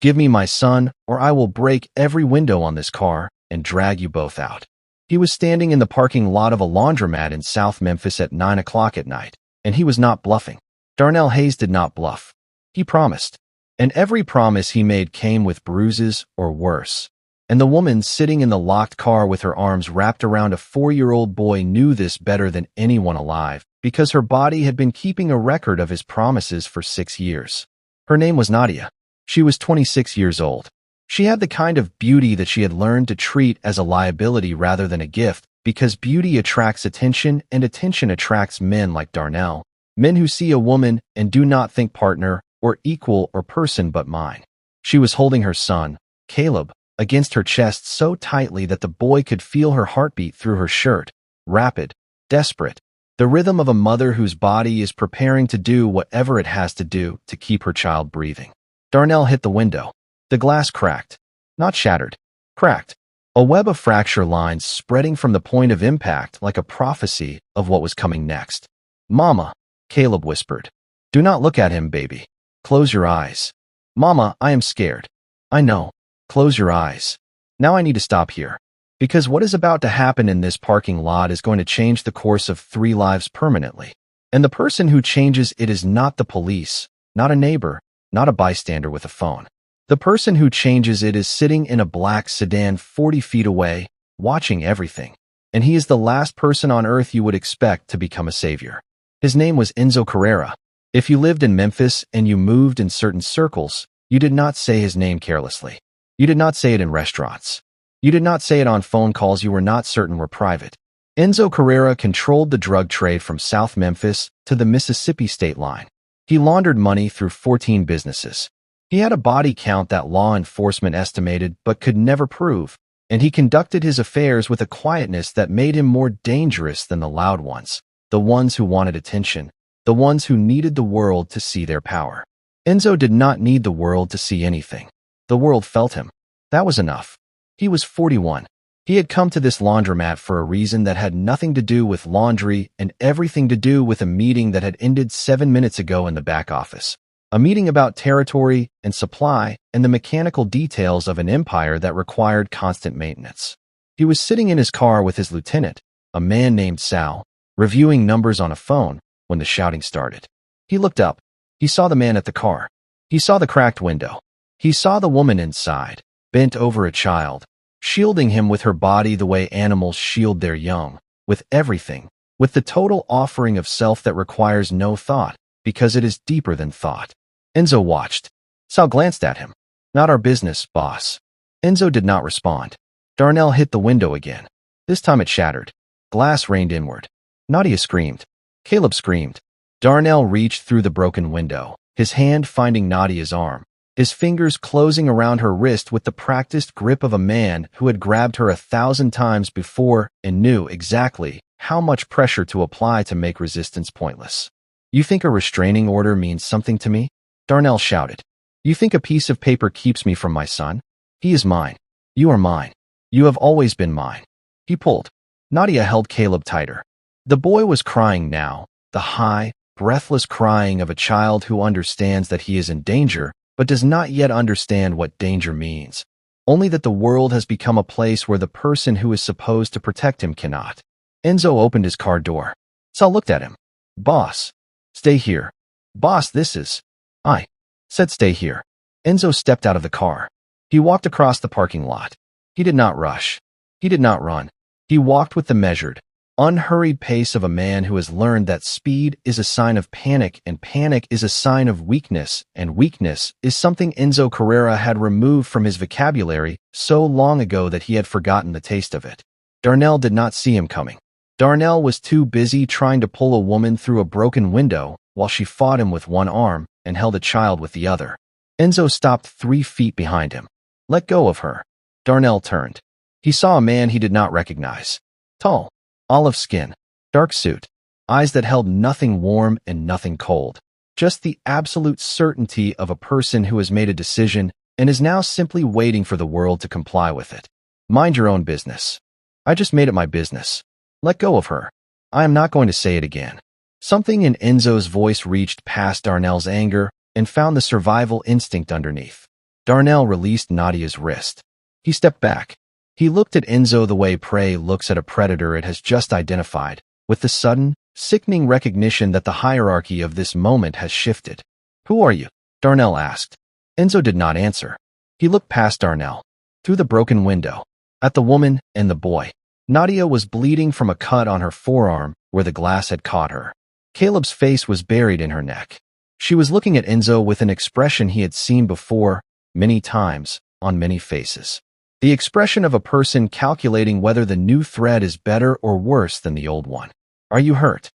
Give me my son, or I will break every window on this car and drag you both out. He was standing in the parking lot of a laundromat in South Memphis at 9 o'clock at night, and he was not bluffing. Darnell Hayes did not bluff. He promised. And every promise he made came with bruises or worse. And the woman sitting in the locked car with her arms wrapped around a 4-year-old boy knew this better than anyone alive, because her body had been keeping a record of his promises for 6 years. Her name was Nadia. She was 26 years old. She had the kind of beauty that she had learned to treat as a liability rather than a gift, because beauty attracts attention and attention attracts men like Darnell, men who see a woman and do not think partner or equal or person but mine. She was holding her son, Caleb, against her chest so tightly that the boy could feel her heartbeat through her shirt, rapid, desperate, the rhythm of a mother whose body is preparing to do whatever it has to do to keep her child breathing. Darnell hit the window. The glass cracked. Not shattered. Cracked. A web of fracture lines spreading from the point of impact like a prophecy of what was coming next. "Mama," Caleb whispered. "Do not look at him, baby. Close your eyes." "Mama, I am scared." "I know. Close your eyes. Now I need to stop here. Because what is about to happen in this parking lot is going to change the course of 3 lives permanently. And the person who changes it is not the police, not a neighbor, not a bystander with a phone. The person who changes it is sitting in a black sedan 40 feet away, watching everything. And he is the last person on earth you would expect to become a savior. His name was Enzo Carrera. If you lived in Memphis and you moved in certain circles, you did not say his name carelessly. You did not say it in restaurants. You did not say it on phone calls you were not certain were private. Enzo Carrera controlled the drug trade from South Memphis to the Mississippi state line. He laundered money through 14 businesses. He had a body count that law enforcement estimated but could never prove, and he conducted his affairs with a quietness that made him more dangerous than the loud ones, the ones who wanted attention, the ones who needed the world to see their power. Enzo did not need the world to see anything. The world felt him. That was enough. He was 41. He had come to this laundromat for a reason that had nothing to do with laundry and everything to do with a meeting that had ended 7 minutes ago in the back office. A meeting about territory and supply and the mechanical details of an empire that required constant maintenance. He was sitting in his car with his lieutenant, a man named Sal, reviewing numbers on a phone when the shouting started. He looked up. He saw the man at the car. He saw the cracked window. He saw the woman inside, bent over a child, shielding him with her body the way animals shield their young, with everything, with the total offering of self that requires no thought, because it is deeper than thought. Enzo watched. Sal glanced at him. "Not our business, boss." Enzo did not respond. Darnell hit the window again. This time it shattered. Glass rained inward. Nadia screamed. Caleb screamed. Darnell reached through the broken window, his hand finding Nadia's arm, his fingers closing around her wrist with the practiced grip of a man who had grabbed her 1,000 times before and knew exactly how much pressure to apply to make resistance pointless. "You think a restraining order means something to me?" Darnell shouted. "You think a piece of paper keeps me from my son? He is mine. You are mine. You have always been mine." He pulled. Nadia held Caleb tighter. The boy was crying now, the high, breathless crying of a child who understands that he is in danger, but does not yet understand what danger means. Only that the world has become a place where the person who is supposed to protect him cannot. Enzo opened his car door. Sal looked at him. "Boss. Stay here." "Boss, this is..." "I said stay here." Enzo stepped out of the car. He walked across the parking lot. He did not rush. He did not run. He walked with the measured, unhurried pace of a man who has learned that speed is a sign of panic and panic is a sign of weakness, and weakness is something Enzo Carrera had removed from his vocabulary so long ago that he had forgotten the taste of it. Darnell did not see him coming. Darnell was too busy trying to pull a woman through a broken window while she fought him with one arm and held a child with the other. Enzo stopped 3 feet behind him. "Let go of her." Darnell turned. He saw a man he did not recognize. Tall, olive skin, dark suit, eyes that held nothing warm and nothing cold. Just the absolute certainty of a person who has made a decision and is now simply waiting for the world to comply with it. "Mind your own business." "I just made it my business." "Let go of her." "I am not going to say it again." Something in Enzo's voice reached past Darnell's anger and found the survival instinct underneath. Darnell released Nadia's wrist. He stepped back. He looked at Enzo the way prey looks at a predator it has just identified, with the sudden, sickening recognition that the hierarchy of this moment has shifted. "Who are you?" Darnell asked. Enzo did not answer. He looked past Darnell, through the broken window, at the woman and the boy. Nadia was bleeding from a cut on her forearm where the glass had caught her. Caleb's face was buried in her neck. She was looking at Enzo with an expression he had seen before, many times, on many faces. The expression of a person calculating whether the new thread is better or worse than the old one. "Are you hurt?"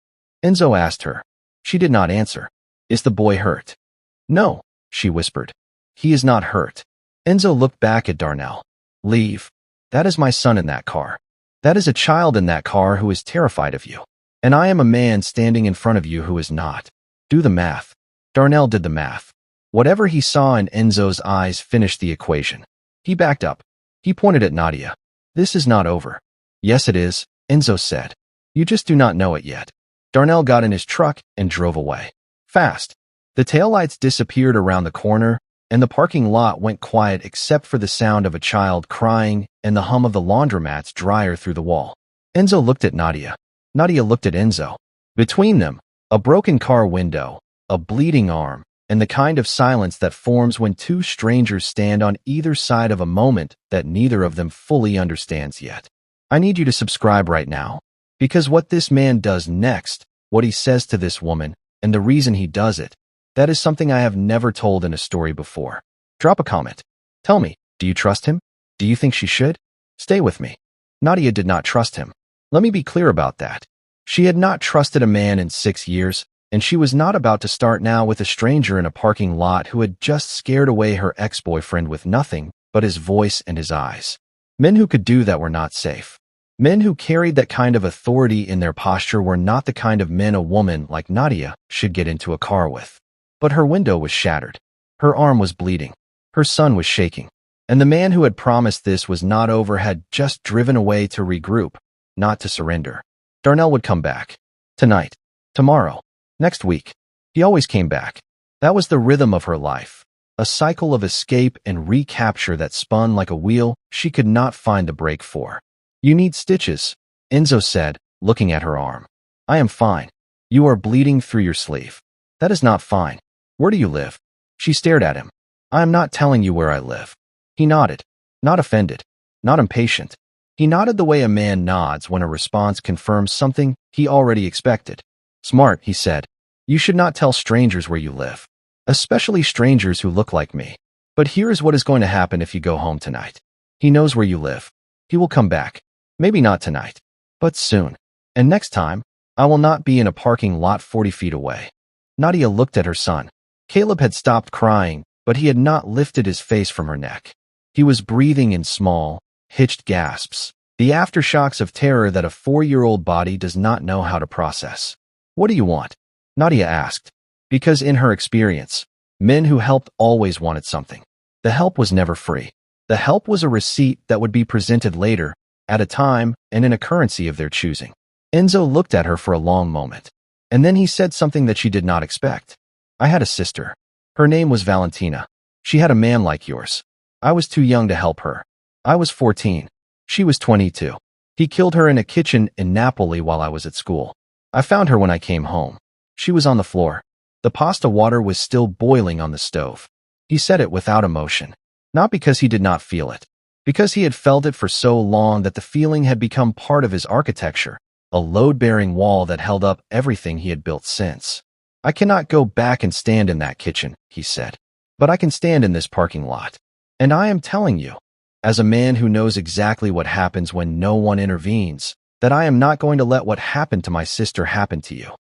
Enzo asked her. She did not answer. "Is the boy hurt?" "No," she whispered. "He is not hurt." Enzo looked back at Darnell. "Leave. That is my son in that car. That is a child in that car who is terrified of you. And I am a man standing in front of you who is not. Do the math." Darnell did the math. Whatever he saw in Enzo's eyes finished the equation. He backed up. He pointed at Nadia. "This is not over." "Yes, it is," Enzo said. "You just do not know it yet." Darnell got in his truck and drove away. Fast. The taillights disappeared around the corner, and the parking lot went quiet except for the sound of a child crying and the hum of the laundromat's dryer through the wall. Enzo looked at Nadia. Nadia looked at Enzo. Between them, a broken car window, a bleeding arm, and the kind of silence that forms when two strangers stand on either side of a moment that neither of them fully understands yet. I need you to subscribe right now, because what this man does next, what he says to this woman, and the reason he does it, that is something I have never told in a story before. Drop a comment. Tell me, do you trust him? Do you think she should? Stay with me. Nadia did not trust him. Let me be clear about that. She had not trusted a man in 6 years, and she was not about to start now with a stranger in a parking lot who had just scared away her ex-boyfriend with nothing but his voice and his eyes. Men who could do that were not safe. Men who carried that kind of authority in their posture were not the kind of men a woman like Nadia should get into a car with. But her window was shattered. Her arm was bleeding. Her son was shaking. And the man who had promised this was not over had just driven away to regroup, not to surrender. Darnell would come back. Tonight. Tomorrow. Next week. He always came back. That was the rhythm of her life. A cycle of escape and recapture that spun like a wheel she could not find the brake for. "You need stitches," Enzo said, looking at her arm. "I am fine. You are bleeding through your sleeve." "That is not fine. Where do you live?" She stared at him. "I am not telling you where I live." He nodded. Not offended. Not impatient. He nodded the way a man nods when a response confirms something he already expected. "Smart," he said. "You should not tell strangers where you live. Especially strangers who look like me. But here is what is going to happen if you go home tonight. He knows where you live. He will come back. Maybe not tonight, but soon. And next time, I will not be in a parking lot 40 feet away." Nadia looked at her son. Caleb had stopped crying, but he had not lifted his face from her neck. He was breathing in small, hitched gasps, the aftershocks of terror that a 4-year-old body does not know how to process. "What do you want?" Nadia asked. Because in her experience, men who helped always wanted something. The help was never free. The help was a receipt that would be presented later, at a time and in a currency of their choosing. Enzo looked at her for a long moment. And then he said something that she did not expect. "I had a sister. Her name was Valentina. She had a man like yours. I was too young to help her. I was 14. She was 22. He killed her in a kitchen in Napoli while I was at school. I found her when I came home. She was on the floor. The pasta water was still boiling on the stove." He said it without emotion. Not because he did not feel it. Because he had felt it for so long that the feeling had become part of his architecture, a load-bearing wall that held up everything he had built since. "I cannot go back and stand in that kitchen," he said. "But I can stand in this parking lot. And I am telling you, as a man who knows exactly what happens when no one intervenes, that I am not going to let what happened to my sister happen to you."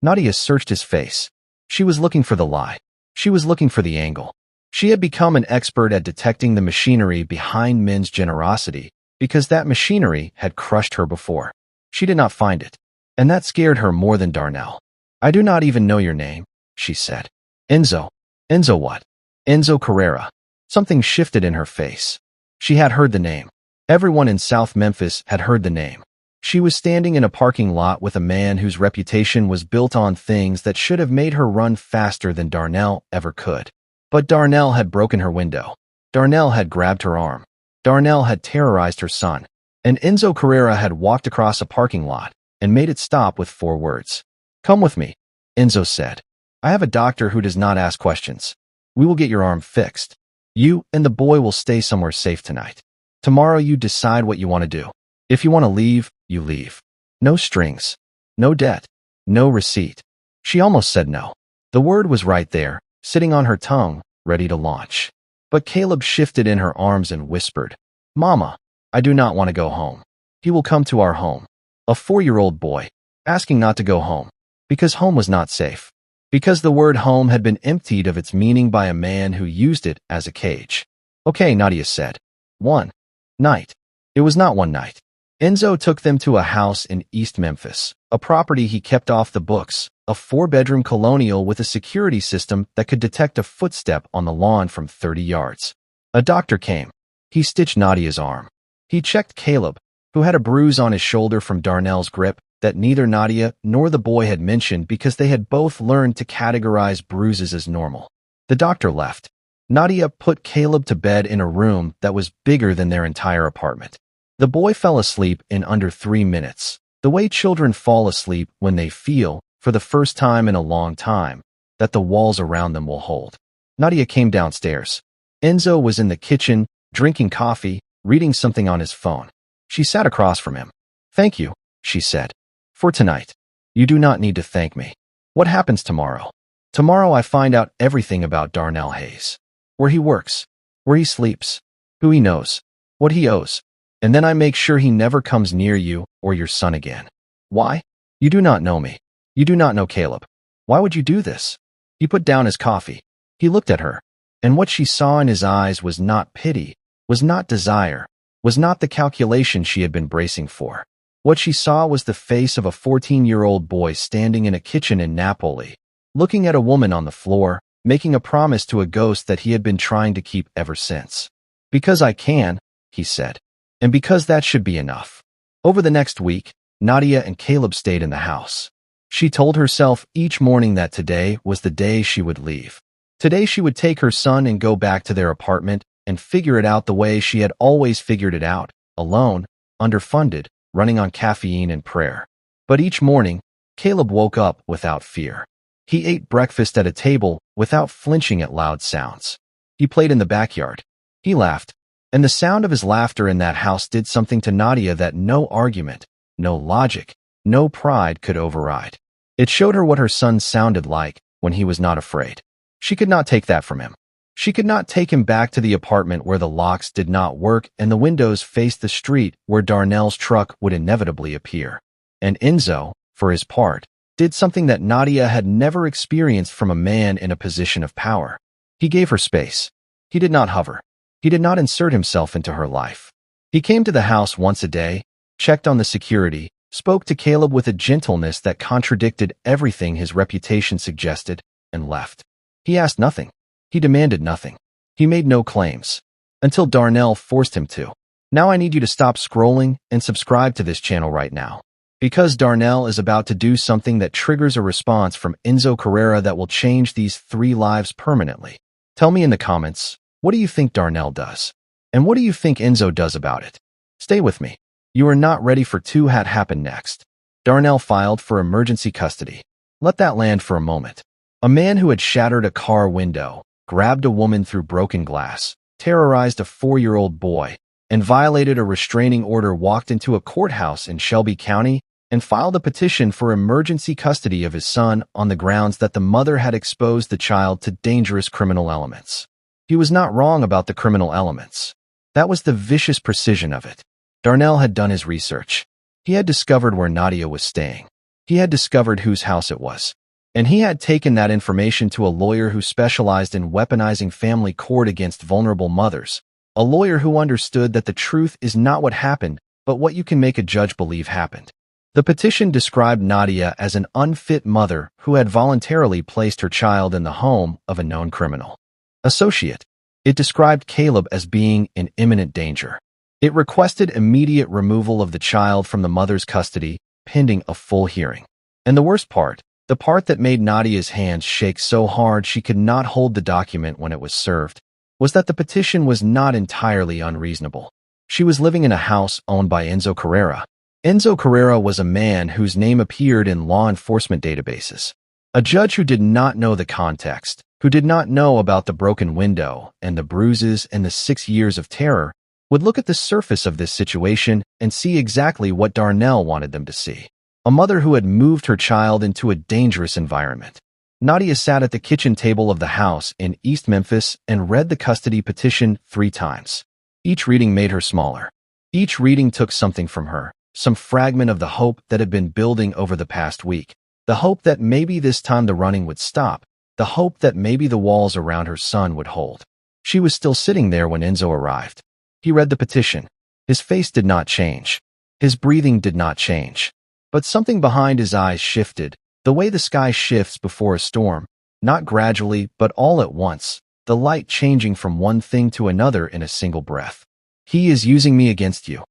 Nadia searched his face. She was looking for the lie. She was looking for the angle. She had become an expert at detecting the machinery behind men's generosity because that machinery had crushed her before. She did not find it. And that scared her more than Darnell. "I do not even know your name," she said. "Enzo." "Enzo what?" "Enzo Carrera." Something shifted in her face. She had heard the name. Everyone in South Memphis had heard the name. She was standing in a parking lot with a man whose reputation was built on things that should have made her run faster than Darnell ever could. But Darnell had broken her window. Darnell had grabbed her arm. Darnell had terrorized her son. And Enzo Carrera had walked across a parking lot and made it stop with 4 words. "Come with me," Enzo said. "I have a doctor who does not ask questions. We will get your arm fixed. You and the boy will stay somewhere safe tonight. Tomorrow you decide what you want to do. If you want to leave, you leave. No strings. No debt. No receipt." She almost said no. The word was right there, sitting on her tongue, ready to launch. But Caleb shifted in her arms and whispered, "Mama, I do not want to go home. He will come to our home." A 4-year-old boy, asking not to go home, because home was not safe. Because the word home had been emptied of its meaning by a man who used it as a cage. "Okay," Nadia said. "One night." It was not one night. Enzo took them to a house in East Memphis, a property he kept off the books, a 4-bedroom colonial with a security system that could detect a footstep on the lawn from 30 yards. A doctor came. He stitched Nadia's arm. He checked Caleb, who had a bruise on his shoulder from Darnell's grip that neither Nadia nor the boy had mentioned because they had both learned to categorize bruises as normal. The doctor left. Nadia put Caleb to bed in a room that was bigger than their entire apartment. The boy fell asleep in under 3 minutes, the way children fall asleep when they feel, for the first time in a long time, that the walls around them will hold. Nadia came downstairs. Enzo was in the kitchen, drinking coffee, reading something on his phone. She sat across from him. "Thank you," she said, "for tonight. You do not need to thank me. What happens tomorrow? Tomorrow I find out everything about Darnell Hayes. Where he works, where he sleeps, who he knows, what he owes. And then I make sure he never comes near you or your son again. Why? You do not know me. You do not know Caleb. Why would you do this?" He put down his coffee. He looked at her, and what she saw in his eyes was not pity, was not desire, was not the calculation she had been bracing for. What she saw was the face of a 14-year-old boy standing in a kitchen in Napoli, looking at a woman on the floor, making a promise to a ghost that he had been trying to keep ever since. "Because I can," he said. "And because that should be enough." Over the next week, Nadia and Caleb stayed in the house. She told herself each morning that today was the day she would leave. Today she would take her son and go back to their apartment and figure it out the way she had always figured it out, alone, underfunded, running on caffeine and prayer. But each morning, Caleb woke up without fear. He ate breakfast at a table without flinching at loud sounds. He played in the backyard. He laughed. And the sound of his laughter in that house did something to Nadia that no argument, no logic, no pride could override. It showed her what her son sounded like when he was not afraid. She could not take that from him. She could not take him back to the apartment where the locks did not work and the windows faced the street where Darnell's truck would inevitably appear. And Enzo, for his part, did something that Nadia had never experienced from a man in a position of power. He gave her space. He did not hover. He did not insert himself into her life. He came to the house once a day, checked on the security, spoke to Caleb with a gentleness that contradicted everything his reputation suggested, and left. He asked nothing. He demanded nothing. He made no claims. Until Darnell forced him to. "Now I need you to stop scrolling and subscribe to this channel right now. Because Darnell is about to do something that triggers a response from Enzo Carrera that will change these 3 lives permanently. Tell me in the comments, what do you think Darnell does? And what do you think Enzo does about it? Stay with me. You are not ready for what had happened next." Darnell filed for emergency custody. Let that land for a moment. A man who had shattered a car window, grabbed a woman through broken glass, terrorized a 4-year-old boy, and violated a restraining order walked into a courthouse in Shelby County and filed a petition for emergency custody of his son on the grounds that the mother had exposed the child to dangerous criminal elements. He was not wrong about the criminal elements. That was the vicious precision of it. Darnell had done his research. He had discovered where Nadia was staying. He had discovered whose house it was. And he had taken that information to a lawyer who specialized in weaponizing family court against vulnerable mothers, a lawyer who understood that the truth is not what happened, but what you can make a judge believe happened. The petition described Nadia as an unfit mother who had voluntarily placed her child in the home of a known criminal associate. It described Caleb as being in imminent danger. It requested immediate removal of the child from the mother's custody, pending a full hearing. And the worst part, the part that made Nadia's hands shake so hard she could not hold the document when it was served, was that the petition was not entirely unreasonable. She was living in a house owned by Enzo Carrera. Enzo Carrera was a man whose name appeared in law enforcement databases. A judge who did not know the context, who did not know about the broken window and the bruises and the 6 years of terror, would look at the surface of this situation and see exactly what Darnell wanted them to see. A mother who had moved her child into a dangerous environment. Nadia sat at the kitchen table of the house in East Memphis and read the custody petition 3 times. Each reading made her smaller. Each reading took something from her, some fragment of the hope that had been building over the past week, the hope that maybe this time the running would stop, the hope that maybe the walls around her son would hold. She was still sitting there when Enzo arrived. He read the petition. His face did not change. His breathing did not change. But something behind his eyes shifted, the way the sky shifts before a storm, not gradually but all at once, the light changing from one thing to another in a single breath. "He is using me against you,"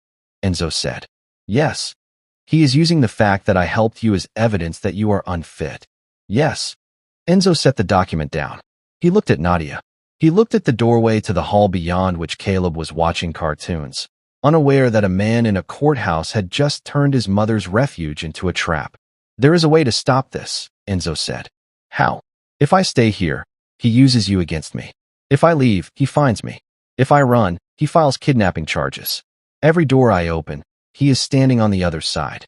Enzo said. "Yes. He is using the fact that I helped you as evidence that you are unfit." "Yes." Enzo set the document down. He looked at Nadia. He looked at the doorway to the hall beyond which Caleb was watching cartoons, unaware that a man in a courthouse had just turned his mother's refuge into a trap. "There is a way to stop this," Enzo said. "How?" "If I stay here, he uses you against me. If I leave, he finds me. If I run, he files kidnapping charges. Every door I open, he is standing on the other side.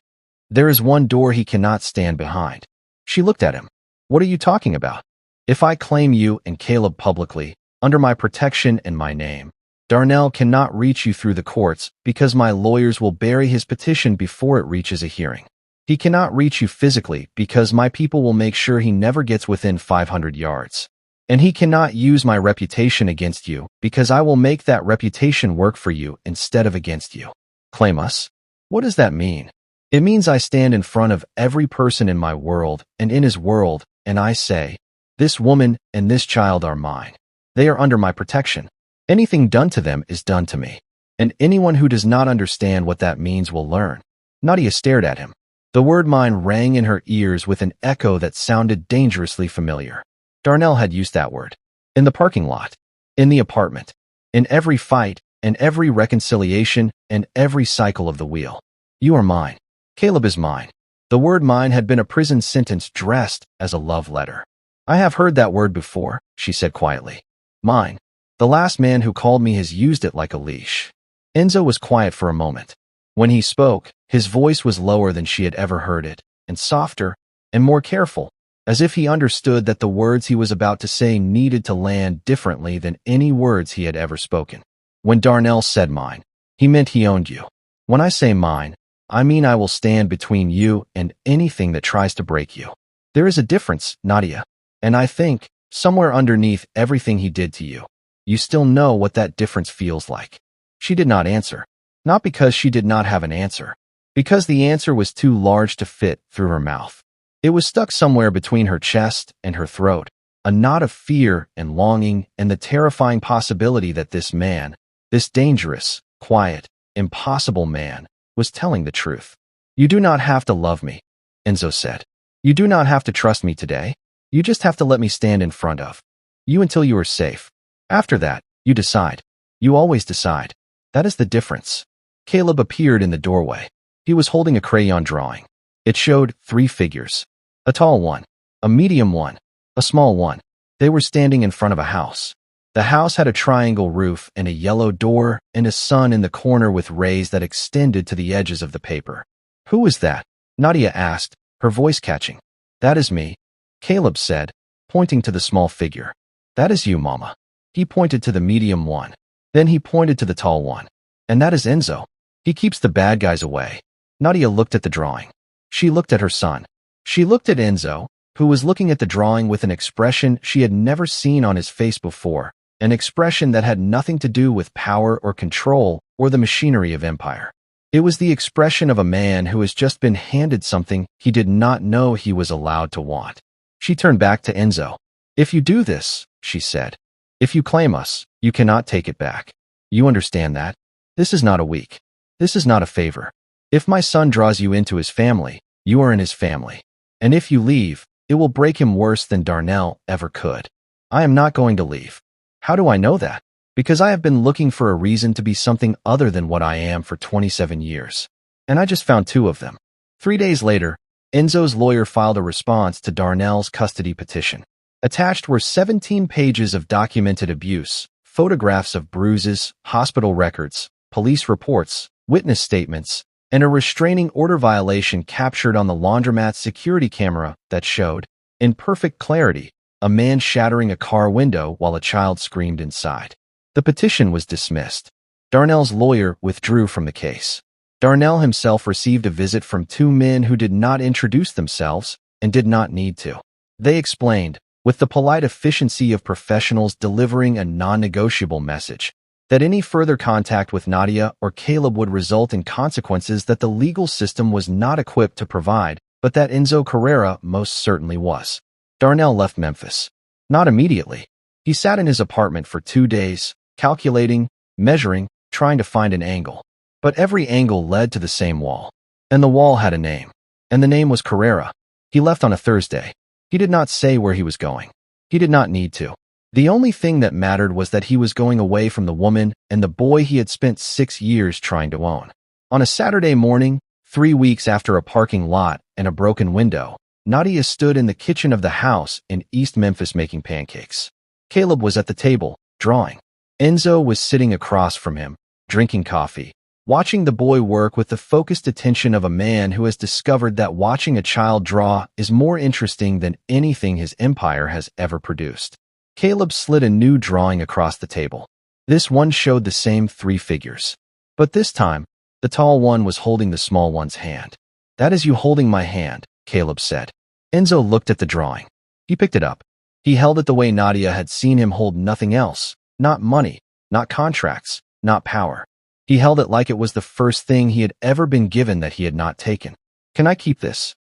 There is one door he cannot stand behind." She looked at him. "What are you talking about?" "If I claim you and Caleb publicly, under my protection and my name, Darnell cannot reach you through the courts because my lawyers will bury his petition before it reaches a hearing. He cannot reach you physically because my people will make sure he never gets within 500 yards. And he cannot use my reputation against you because I will make that reputation work for you instead of against you." "Claim us?" "What does that mean?" "It means I stand in front of every person in my world and in his world, and I say, this woman and this child are mine. They are under my protection. Anything done to them is done to me. And anyone who does not understand what that means will learn." Nadia stared at him. The word mine rang in her ears with an echo that sounded dangerously familiar. Darnell had used that word. In the parking lot. In the apartment. In every fight, and every reconciliation, and every cycle of the wheel. "You are mine. Caleb is mine." The word mine had been a prison sentence dressed as a love letter. "I have heard that word before," she said quietly. "Mine. The last man who called me has used it like a leash." Enzo was quiet for a moment. When he spoke, his voice was lower than she had ever heard it, and softer, and more careful, as if he understood that the words he was about to say needed to land differently than any words he had ever spoken. "When Darnell said mine, he meant he owned you. When I say mine, I mean I will stand between you and anything that tries to break you. There is a difference, Nadia, and I think, somewhere underneath everything he did to you, you still know what that difference feels like." She did not answer. Not because she did not have an answer, because the answer was too large to fit through her mouth. It was stuck somewhere between her chest and her throat, a knot of fear and longing and the terrifying possibility that this man, this dangerous, quiet, impossible man, was telling the truth. "You do not have to love me," Enzo said. "You do not have to trust me today. You just have to let me stand in front of you until you are safe. After that, you decide. You always decide. That is the difference." Caleb appeared in the doorway. He was holding a crayon drawing. It showed 3 figures. A tall one, a medium one, a small one. They were standing in front of a house. The house had a triangle roof and a yellow door and a sun in the corner with rays that extended to the edges of the paper. "Who is that?" Nadia asked, her voice catching. "That is me," Caleb said, pointing to the small figure. "That is you, Mama." He pointed to the medium one. Then he pointed to the tall one. "And that is Enzo. He keeps the bad guys away." Nadia looked at the drawing. She looked at her son. She looked at Enzo, who was looking at the drawing with an expression she had never seen on his face before, an expression that had nothing to do with power or control or the machinery of empire. It was the expression of a man who has just been handed something he did not know he was allowed to want. She turned back to Enzo. "If you do this," she said, "if you claim us, you cannot take it back. You understand that? This is not a week. This is not a favor. If my son draws you into his family, you are in his family. And if you leave, it will break him worse than Darnell ever could. I am not going to leave." "How do I know that?" Because I have been looking for a reason to be something other than what I am for 27 years. And I just found 2 of them. 3 days later, Enzo's lawyer filed a response to Darnell's custody petition. Attached were 17 pages of documented abuse, photographs of bruises, hospital records, police reports, witness statements, and a restraining order violation captured on the laundromat's security camera that showed, in perfect clarity, a man shattering a car window while a child screamed inside. The petition was dismissed. Darnell's lawyer withdrew from the case. Darnell himself received a visit from 2 men who did not introduce themselves and did not need to. They explained, with the polite efficiency of professionals delivering a non-negotiable message, that any further contact with Nadia or Caleb would result in consequences that the legal system was not equipped to provide, but that Enzo Carrera most certainly was. Darnell left Memphis. Not immediately. He sat in his apartment for 2 days, calculating, measuring, trying to find an angle. But every angle led to the same wall. And the wall had a name. And the name was Carrera. He left on a Thursday. He did not say where he was going. He did not need to. The only thing that mattered was that he was going away from the woman and the boy he had spent 6 years trying to own. On a Saturday morning, 3 weeks after a parking lot and a broken window, Nadia stood in the kitchen of the house in East Memphis making pancakes. Caleb was at the table, drawing. Enzo was sitting across from him, drinking coffee, watching the boy work with the focused attention of a man who has discovered that watching a child draw is more interesting than anything his empire has ever produced. Caleb slid a new drawing across the table. This one showed the same 3 figures. But this time, the tall one was holding the small one's hand. "That is you holding my hand," Caleb said. Enzo looked at the drawing. He picked it up. He held it the way Nadia had seen him hold nothing else. Not money, not contracts, not power. He held it like it was the first thing he had ever been given that he had not taken. "Can I keep this?"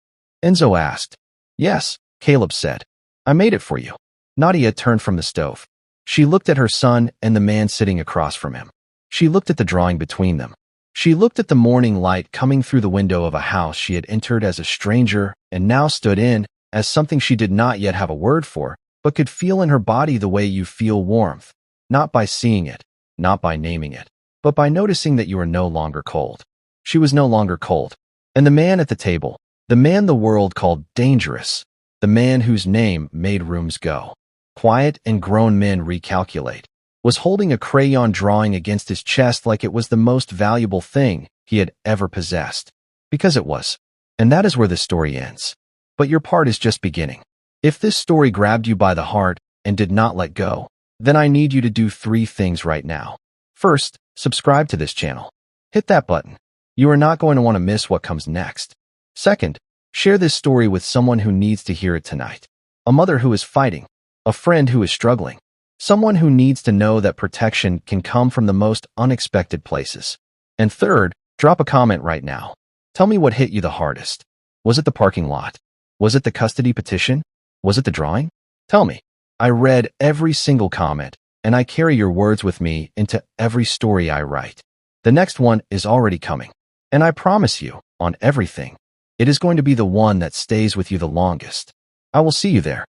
Enzo asked. "Yes," Caleb said. "I made it for you." Nadia turned from the stove. She looked at her son and the man sitting across from him. She looked at the drawing between them. She looked at the morning light coming through the window of a house she had entered as a stranger and now stood in as something she did not yet have a word for, but could feel in her body the way you feel warmth, not by seeing it, not by naming it, but by noticing that you are no longer cold. She was no longer cold. And the man at the table, the man the world called dangerous, the man whose name made rooms go quiet and grown men recalculate, was holding a crayon drawing against his chest like it was the most valuable thing he had ever possessed. Because it was. And that is where the story ends. But your part is just beginning. If this story grabbed you by the heart and did not let go, then I need you to do 3 things right now. First, subscribe to this channel. Hit that button. You are not going to want to miss what comes next. Second, share this story with someone who needs to hear it tonight. A mother who is fighting, a friend who is struggling, someone who needs to know that protection can come from the most unexpected places. And third, drop a comment right now. Tell me what hit you the hardest. Was it the parking lot? Was it the custody petition? Was it the drawing? Tell me. I read every single comment, and I carry your words with me into every story I write. The next one is already coming. And I promise you, on everything, it is going to be the one that stays with you the longest. I will see you there.